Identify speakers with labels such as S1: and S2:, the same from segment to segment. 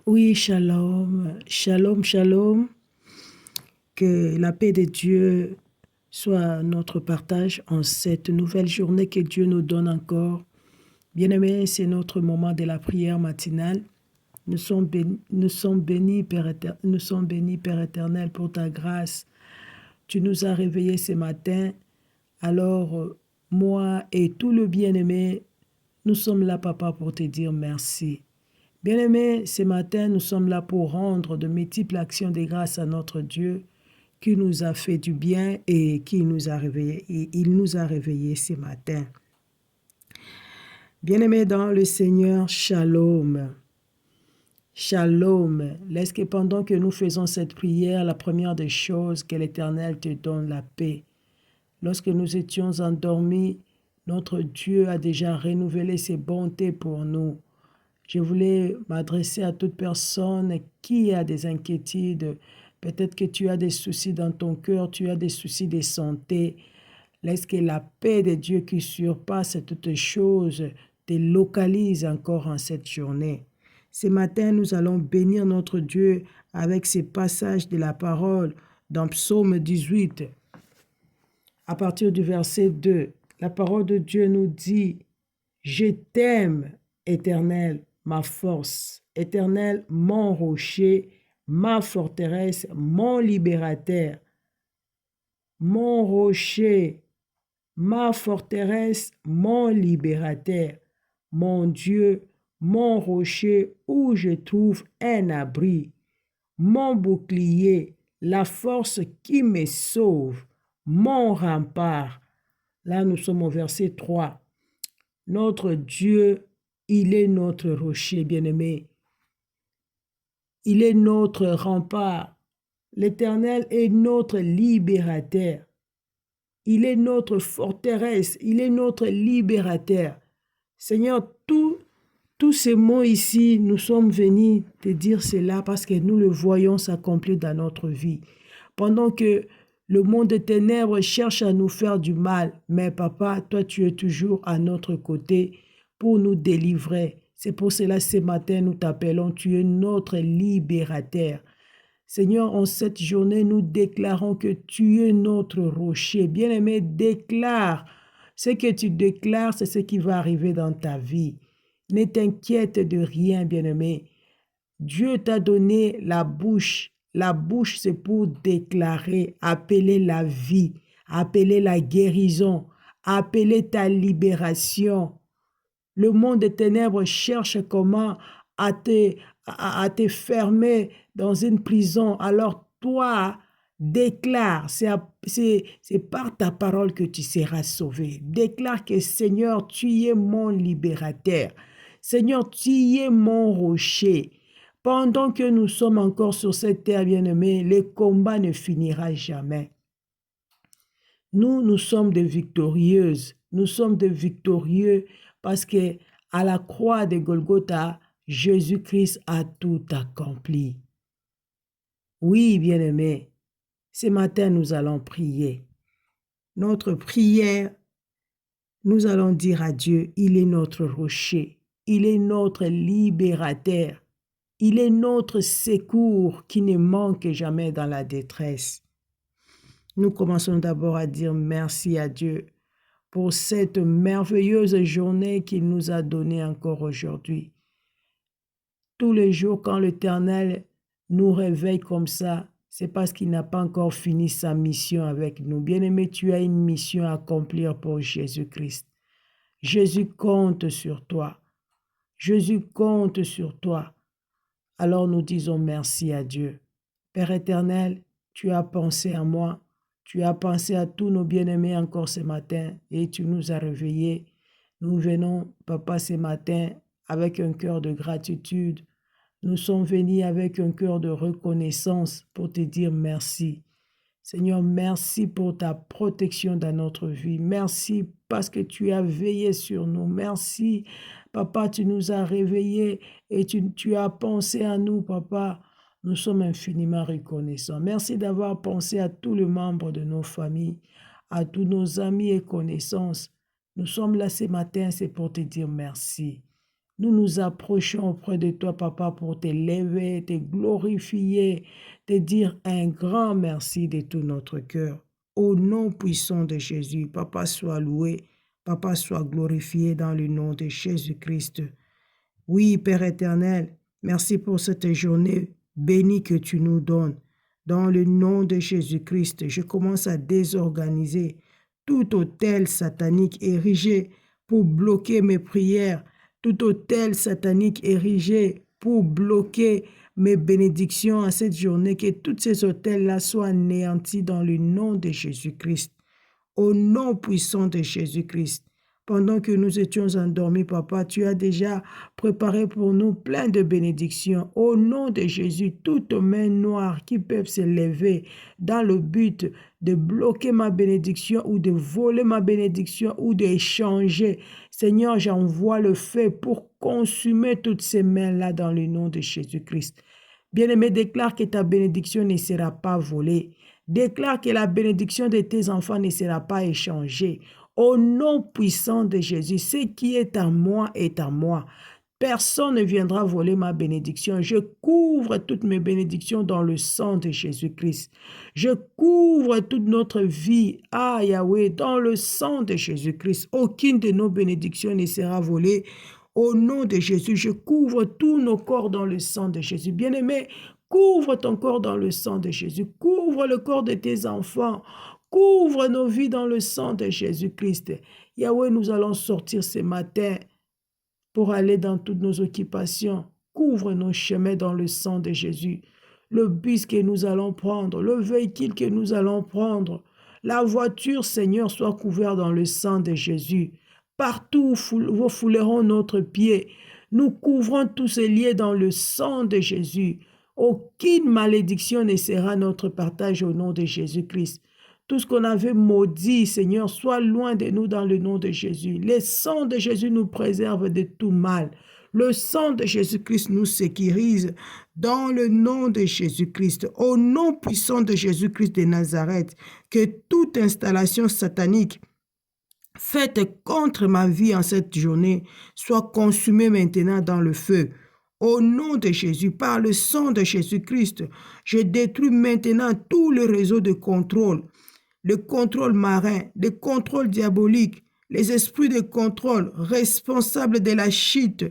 S1: Oui, shalom, shalom, shalom. Que la paix de Dieu soit notre partage en cette nouvelle journée que Dieu nous donne encore. Bien-aimés, c'est notre moment de la prière matinale. Nous sommes bénis, Père éternel, pour ta grâce. Tu nous as réveillés ce matin. Alors, moi et tout le bien-aimé, nous sommes là, Papa, pour te dire merci. Bien-aimés, ce matin, nous sommes là pour rendre de multiples actions de grâce à notre Dieu qui nous a fait du bien et qui nous a réveillés. Et il nous a réveillés ce matin. Bien-aimés dans le Seigneur, shalom. Shalom. Laisse que pendant que nous faisons cette prière, la première des choses, que l'Éternel te donne la paix. Lorsque nous étions endormis, notre Dieu a déjà renouvelé ses bontés pour nous. Je voulais m'adresser à toute personne qui a des inquiétudes. Peut-être que tu as des soucis dans ton cœur, tu as des soucis de santé. Laisse que la paix de Dieu qui surpasse toutes choses te localise encore en cette journée. Ce matin, nous allons bénir notre Dieu avec ces passages de la parole dans Psaume 18. À partir du verset 2, la parole de Dieu nous dit « Je t'aime, Éternel, ma force, Éternel, mon rocher, ma forteresse, mon libérateur, mon rocher, ma forteresse, mon libérateur, mon Dieu, mon rocher où je trouve un abri, mon bouclier, la force qui me sauve, mon rempart. » Là, nous sommes au verset 3. Notre Dieu, il est notre rocher, bien-aimé. Il est notre rempart. L'Éternel est notre libérateur. Il est notre forteresse. Il est notre libérateur. Seigneur, tous ces mots ici, nous sommes venus te dire cela parce que nous le voyons s'accomplir dans notre vie. Pendant que le monde des ténèbres cherche à nous faire du mal, mais Papa, toi, tu es toujours à notre côté pour nous délivrer. C'est pour cela, ce matin, nous t'appelons, tu es notre libérateur. Seigneur, en cette journée, nous déclarons que tu es notre rocher. Bien-aimé, déclare. Ce que tu déclares, c'est ce qui va arriver dans ta vie. Ne t'inquiète de rien, bien-aimé. Dieu t'a donné la bouche. La bouche, c'est pour déclarer, appeler la vie, appeler la guérison, appeler ta libération. Le monde des ténèbres cherche comment à te fermer dans une prison. Alors toi, déclare, c'est par ta parole que tu seras sauvé. Déclare que Seigneur, tu es mon libérateur. Seigneur, tu es mon rocher. Pendant que nous sommes encore sur cette terre bien-aimée, le combat ne finira jamais. Nous sommes des victorieuses. Nous sommes des victorieux parce que à la croix de Golgotha, Jésus-Christ a tout accompli. Oui, bien-aimés, ce matin, nous allons prier. Notre prière, nous allons dire à Dieu, il est notre rocher, il est notre libérateur, il est notre secours qui ne manque jamais dans la détresse. Nous commençons d'abord à dire merci à Dieu pour cette merveilleuse journée qu'il nous a donnée encore aujourd'hui. Tous les jours, quand l'Éternel nous réveille comme ça, c'est parce qu'il n'a pas encore fini sa mission avec nous. Bien-aimé, tu as une mission à accomplir pour Jésus-Christ. Jésus compte sur toi. Jésus compte sur toi. Alors nous disons merci à Dieu. Père éternel, tu as pensé à moi. Tu as pensé à tous nos bien-aimés encore ce matin et tu nous as réveillés. Nous venons, Papa, ce matin avec un cœur de gratitude. Nous sommes venus avec un cœur de reconnaissance pour te dire merci. Seigneur, merci pour ta protection dans notre vie. Merci parce que tu as veillé sur nous. Merci, Papa, tu nous as réveillés et tu as pensé à nous, Papa. Nous sommes infiniment reconnaissants. Merci d'avoir pensé à tous les membres de nos familles, à tous nos amis et connaissances. Nous sommes là ce matin, c'est pour te dire merci. Nous nous approchons auprès de toi, Papa, pour t'élever, te glorifier, te dire un grand merci de tout notre cœur. Au nom puissant de Jésus, Papa, sois loué, Papa, sois glorifié dans le nom de Jésus-Christ. Oui, Père éternel, merci pour cette journée bénie que tu nous donnes. Dans le nom de Jésus-Christ, je commence à désorganiser tout autel satanique érigé pour bloquer mes prières, tout autel satanique érigé pour bloquer mes bénédictions à cette journée, que tous ces autels-là soient anéantis dans le nom de Jésus-Christ. Au nom puissant de Jésus-Christ. Pendant que nous étions endormis, Papa, tu as déjà préparé pour nous plein de bénédictions. Au nom de Jésus, toutes mains noires qui peuvent se lever dans le but de bloquer ma bénédiction ou de voler ma bénédiction ou d'échanger. Seigneur, j'envoie le feu pour consumer toutes ces mains-là dans le nom de Jésus-Christ. Bien-aimé, déclare que ta bénédiction ne sera pas volée. Déclare que la bénédiction de tes enfants ne sera pas échangée. Au nom puissant de Jésus, ce qui est à moi est à moi. Personne ne viendra voler ma bénédiction. Je couvre toutes mes bénédictions dans le sang de Jésus-Christ. Je couvre toute notre vie, Yahweh, dans le sang de Jésus-Christ. Aucune de nos bénédictions ne sera volée. Au nom de Jésus, je couvre tous nos corps dans le sang de Jésus. Bien-aimé, couvre ton corps dans le sang de Jésus. Couvre le corps de tes enfants. Couvre nos vies dans le sang de Jésus-Christ. Yahweh, nous allons sortir ce matin pour aller dans toutes nos occupations. Couvre nos chemins dans le sang de Jésus. Le bus que nous allons prendre, le véhicule que nous allons prendre, la voiture, Seigneur, soit couverte dans le sang de Jésus. Partout où nous foulerons notre pied, nous couvrons tous ces liens dans le sang de Jésus. Aucune malédiction ne sera notre partage au nom de Jésus-Christ. Tout ce qu'on avait maudit, Seigneur, soit loin de nous dans le nom de Jésus. Le sang de Jésus nous préserve de tout mal. Le sang de Jésus-Christ nous sécurise dans le nom de Jésus-Christ. Au nom puissant de Jésus-Christ de Nazareth, que toute installation satanique faite contre ma vie en cette journée soit consumée maintenant dans le feu. Au nom de Jésus, par le sang de Jésus-Christ, je détruis maintenant tout le réseau de contrôle. Le contrôle marin, le contrôle diabolique, les esprits de contrôle responsables de la chute,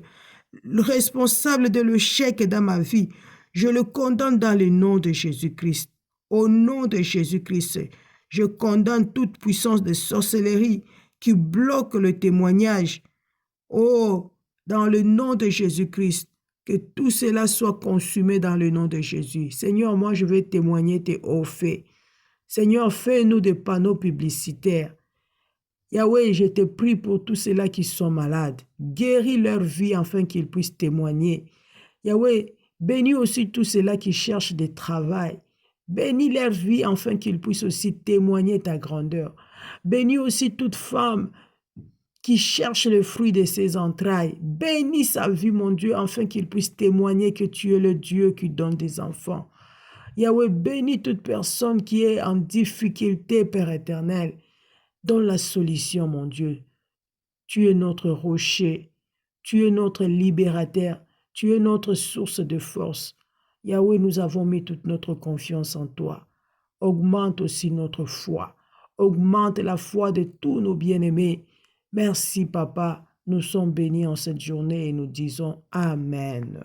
S1: responsable de l'échec dans ma vie, je le condamne dans le nom de Jésus-Christ. Au nom de Jésus-Christ, je condamne toute puissance de sorcellerie qui bloque le témoignage. Oh, dans le nom de Jésus-Christ, que tout cela soit consumé dans le nom de Jésus. Seigneur, moi je vais témoigner tes hauts faits. Seigneur, fais-nous des panneaux publicitaires. Yahweh, je te prie pour tous ceux-là qui sont malades. Guéris leur vie afin qu'ils puissent témoigner. Yahweh, bénis aussi tous ceux-là qui cherchent du travail. Bénis leur vie afin qu'ils puissent aussi témoigner ta grandeur. Bénis aussi toute femme qui cherche le fruit de ses entrailles. Bénis sa vie, mon Dieu, afin qu'il puisse témoigner que tu es le Dieu qui donne des enfants. Yahweh, bénis toute personne qui est en difficulté, Père éternel. Donne la solution, mon Dieu. Tu es notre rocher. Tu es notre libérateur. Tu es notre source de force. Yahweh, nous avons mis toute notre confiance en toi. Augmente aussi notre foi. Augmente la foi de tous nos bien-aimés. Merci, Papa. Nous sommes bénis en cette journée et nous disons Amen.